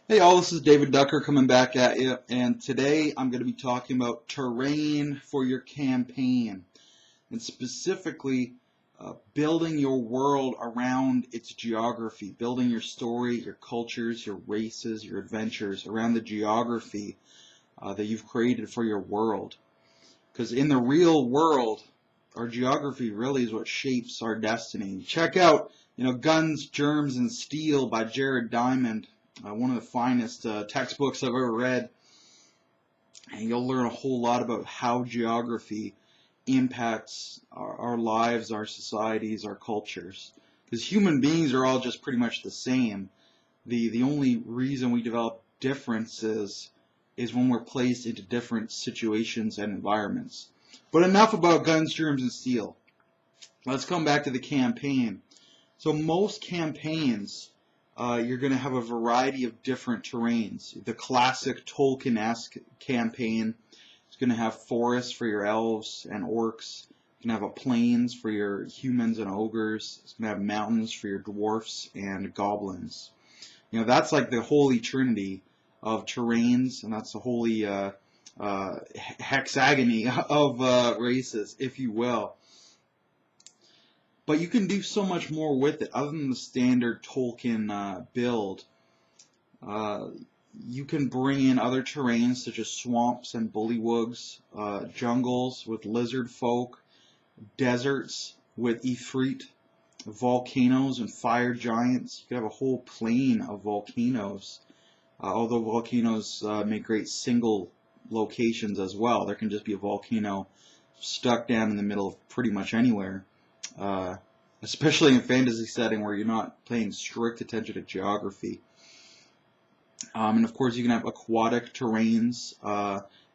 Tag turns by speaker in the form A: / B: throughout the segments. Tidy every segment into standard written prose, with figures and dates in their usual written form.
A: Hey all, this is David Ducker coming back at you, and today I'm going to be talking about terrain for your campaign, and specifically building your world around its geography, building your story, your cultures, your races, your adventures around the geography that you've created for your world. Because in the real world, our geography really is what shapes our destiny. Check out, Guns, Germs, and Steel by Jared Diamond, one of the finest textbooks I've ever read. And you'll learn a whole lot about how geography impacts our lives, our societies, our cultures. Because human beings are all just pretty much the same. The only reason we develop differences is when we're placed into different situations and environments. But enough about Guns, Germs, and Steel. Let's come back to the campaign. So most campaigns, you're going to have a variety of different terrains. The classic Tolkien-esque campaign is going to have forests for your elves and orcs. It's going to have a plains for your humans and ogres. It's going to have mountains for your dwarfs and goblins. That's like the holy trinity of terrains, and that's the holy hexagony of races, if you will. But you can do so much more with it other than the standard Tolkien build. You can bring in other terrains such as swamps and bullywugs, jungles with lizard folk, deserts with Ifrit, volcanoes and fire giants. You could have a whole plain of volcanoes. Although volcanoes make great single locations as well. There can just be a volcano stuck down in the middle of pretty much anywhere. Especially in a fantasy setting where you're not paying strict attention to geography. And of course you can have aquatic terrains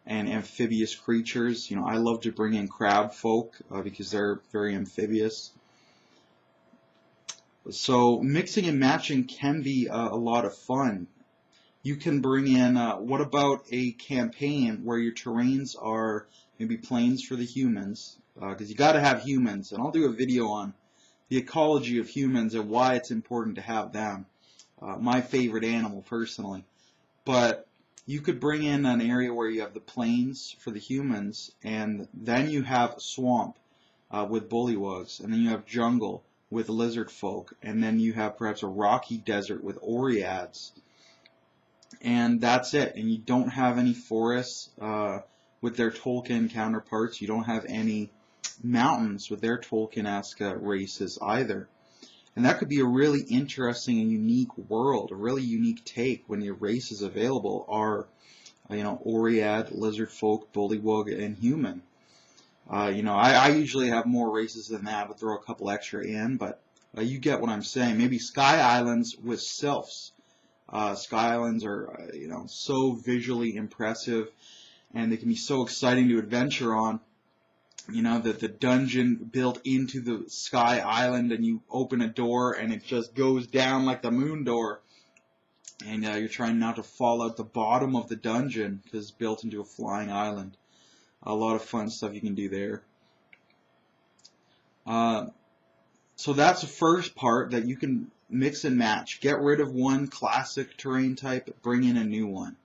A: and amphibious creatures. I love to bring in crab folk because they're very amphibious. So mixing and matching can be a lot of fun. You can bring in, what about a campaign where your terrains are maybe plains for the humans, because you got to have humans, and I'll do a video on the ecology of humans and why it's important to have them. My favorite animal, personally. But you could bring in an area where you have the plains for the humans, and then you have swamp with bullywugs, and then you have jungle with lizard folk, and then you have perhaps a rocky desert with oreads. And that's it. And you don't have any forests with their Tolkien counterparts. You don't have any mountains with their Tolkien-esque races either. And that could be a really interesting and unique world, a really unique take when your races available are, Oread, lizard folk, bullywug, and human. I usually have more races than that. I'll throw a couple extra in, but you get what I'm saying. Maybe Sky Islands with sylphs. Sky Islands are, so visually impressive, and they can be so exciting to adventure on. That the dungeon built into the Sky Island, and you open a door and it just goes down like the moon door, and you're trying not to fall out the bottom of the dungeon because it's built into a flying island. A lot of fun stuff you can do there. So that's the first part, that you can mix and match. Get rid of one classic terrain type, bring in a new one.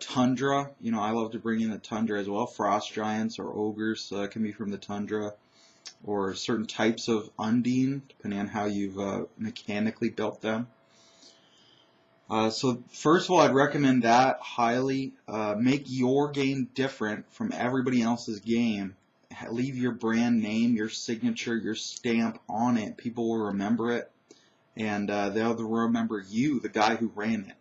A: Tundra, I love to bring in the tundra as well. Frost giants or ogres can be from the tundra, or certain types of undine, depending on how you've mechanically built them. So first of all, I'd recommend that highly. Make your game different from everybody else's game. Leave your brand name, your signature, your stamp on it. People will remember it, and they'll remember you, the guy who ran it.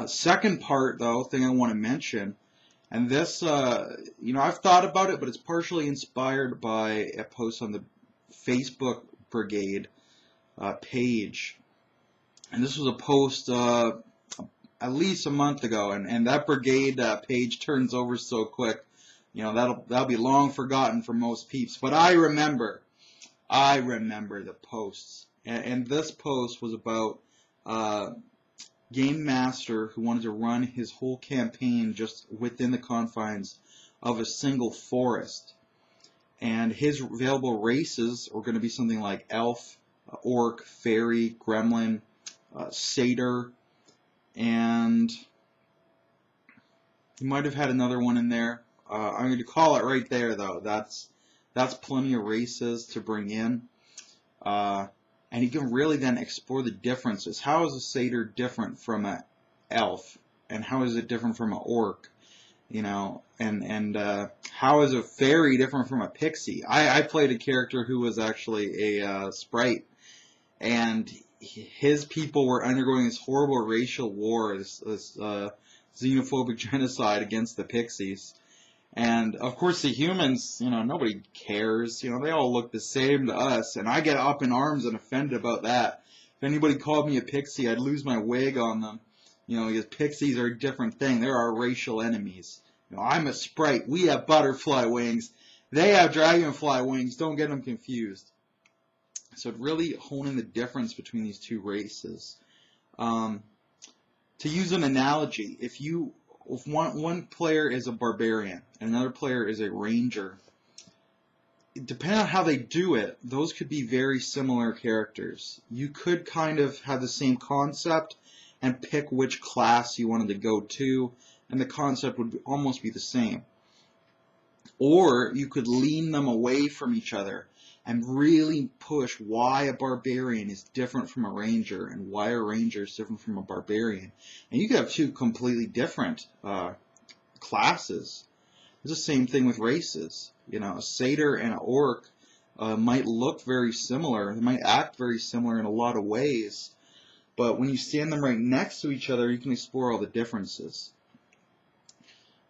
A: Second part, though, thing I want to mention, and this, I've thought about it, but it's partially inspired by a post on the Facebook Brigade page. And this was a post at least a month ago, and that Brigade page turns over so quick. That'll be long forgotten for most peeps. But I remember the posts. And this post was about Game Master who wanted to run his whole campaign just within the confines of a single forest. And his available races are going to be something like elf, orc, fairy, gremlin, satyr, and you might have had another one in there. I'm going to call it right there, though. That's plenty of races to bring in. And you can really then explore the differences. How is a satyr different from an elf? And how is it different from an orc? You know, and how is a fairy different from a pixie? I played a character who was actually a sprite, and his people were undergoing this horrible racial war, this xenophobic genocide against the pixies. And of course the humans, you know, nobody cares. You know, they all look the same to us, and I get up in arms and offended about that. If anybody called me a pixie, I'd lose my wig on them. You know, because pixies are a different thing. They're our racial enemies. You know, I'm a sprite. We have butterfly wings. They have dragonfly wings. Don't get them confused. So it really honing the difference between these two races. To use an analogy, if one player is a barbarian and another player is a ranger, depending on how they do it, those could be very similar characters. You could kind of have the same concept and pick which class you wanted to go to, and the concept would almost be the same. Or you could lean them away from each other and really push why a barbarian is different from a ranger and why a ranger is different from a barbarian. And you could have two completely different classes. It's the same thing with races. You know, a satyr and an orc might look very similar. They might act very similar in a lot of ways. But when you stand them right next to each other, you can explore all the differences.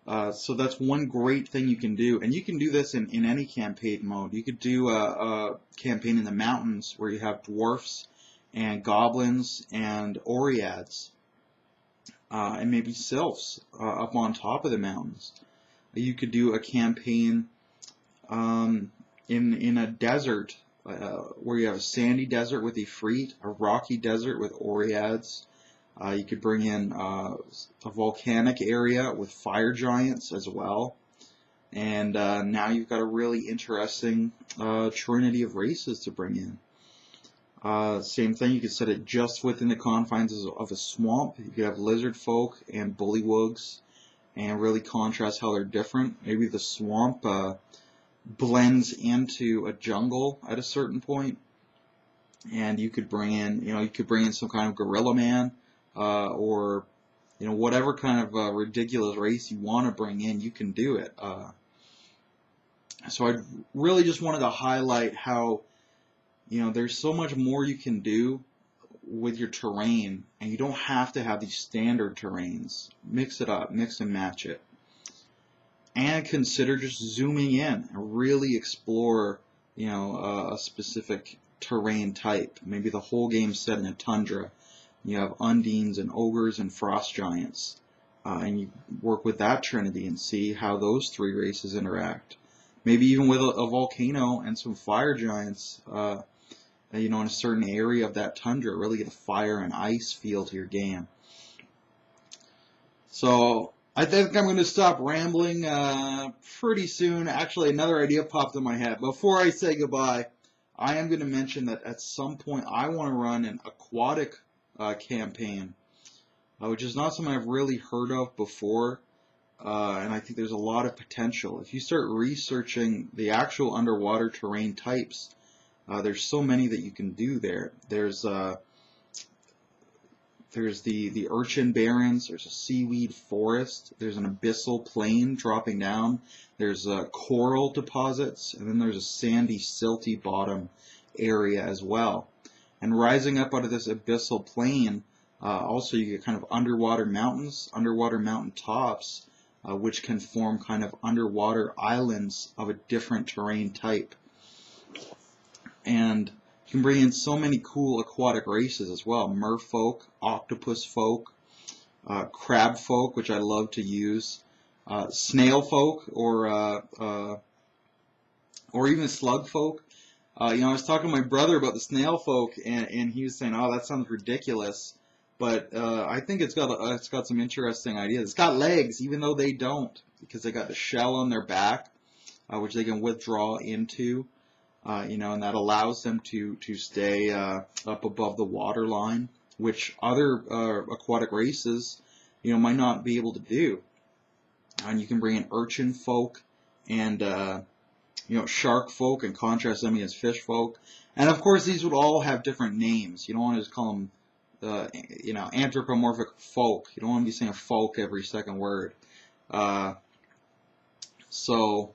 A: So that's one great thing you can do. And you can do this in any campaign mode. You could do a campaign in the mountains where you have dwarfs and goblins and oreads. And maybe sylphs up on top of the mountains. You could do a campaign in a desert where you have a sandy desert with Ifrit, a rocky desert with oreads. You could bring in a volcanic area with fire giants as well. And now you've got a really interesting trinity of races to bring in. Same thing, you could set it just within the confines of a swamp. You could have lizard folk and bullywugs and really contrast how they're different. Maybe the swamp blends into a jungle at a certain point. And you could bring in, some kind of gorilla man. Or whatever kind of ridiculous race you want to bring in, you can do it. So I really just wanted to highlight how there's so much more you can do with your terrain, and you don't have to have these standard terrains. Mix it up, mix and match it, and consider just zooming in and really explore a specific terrain type. Maybe the whole game's set in a tundra. You have undines and ogres and frost giants, and you work with that trinity and see how those three races interact. Maybe even with a volcano and some fire giants, in a certain area of that tundra, really get a fire and ice feel to your game. So I think I'm going to stop rambling pretty soon. Actually, another idea popped in my head. Before I say goodbye, I am going to mention that at some point I want to run an aquatic campaign, which is not something I've really heard of before, and I think there's a lot of potential. If you start researching the actual underwater terrain types, there's so many that you can do there. There's the urchin barrens, there's a seaweed forest, there's an abyssal plain dropping down, there's coral deposits, and then there's a sandy, silty bottom area as well. And rising up out of this abyssal plain, also you get kind of underwater mountains, underwater mountain tops, which can form kind of underwater islands of a different terrain type. And you can bring in so many cool aquatic races as well. Merfolk, octopus folk, crab folk, which I love to use, snail folk, or even slug folk. I was talking to my brother about the snail folk, and he was saying, "Oh, that sounds ridiculous," but I think it's got some interesting ideas. It's got legs, even though they don't, because they got the shell on their back, which they can withdraw into, and that allows them to stay up above the water line. which other aquatic races, might not be able to do. And you can bring in urchin folk and shark folk and contrast them against fish folk. And of course, these would all have different names. You don't want to just call them, anthropomorphic folk. You don't want to be saying folk every second word. So,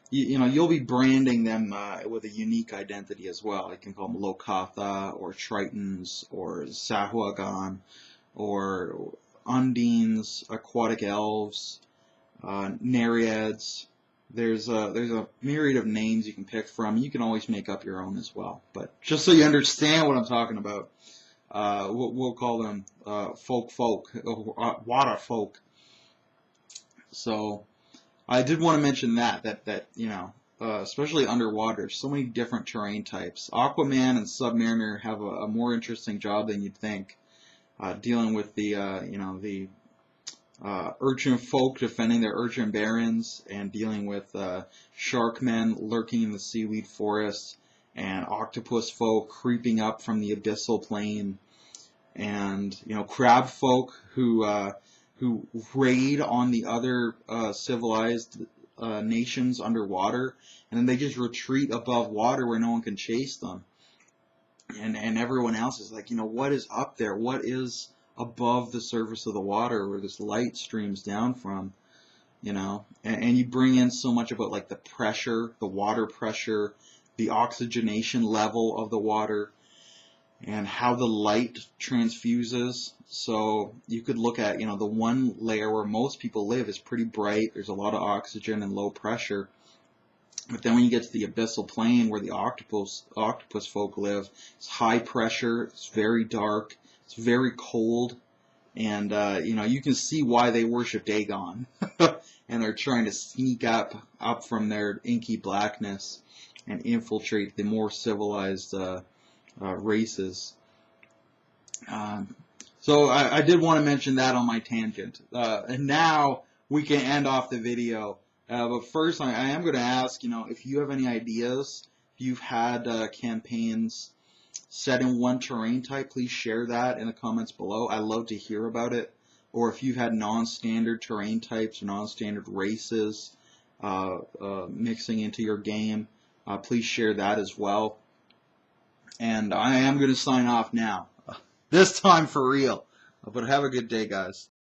A: you'll be branding them with a unique identity as well. You can call them Lokatha or Tritons or Sahuagin or Undines, aquatic elves, Nereids. There's a myriad of names you can pick from. You can always make up your own as well. But just so you understand what I'm talking about, we'll call them folk, water folk. So I did want to mention that especially underwater, so many different terrain types. Aquaman and Submariner have a more interesting job than you'd think, dealing with the urchin folk defending their urchin barrens, and dealing with sharkmen lurking in the seaweed forest, and octopus folk creeping up from the abyssal plane, and crab folk who raid on the other civilized nations underwater, and then they just retreat above water where no one can chase them. And everyone else is like, what is up there? What is above the surface of the water where this light streams down from? And you bring in so much about like the pressure, the water pressure, the oxygenation level of the water, and how the light transfuses. So you could look at, the one layer where most people live is pretty bright. There's a lot of oxygen and low pressure. But then when you get to the abyssal plane where the octopus folk live, it's high pressure, it's very dark, it's very cold, and you can see why they worship Dagon. And they're trying to sneak up from their inky blackness and infiltrate the more civilized races. So I did want to mention that on my tangent. And now we can end off the video. But first, I am going to ask, if you have any ideas, if you've had campaigns set in one terrain type, please share that in the comments below. I love to hear about it. Or if you've had non-standard terrain types or non-standard races mixing into your game, please share that as well. And I am going to sign off now. This time for real. But have a good day, guys.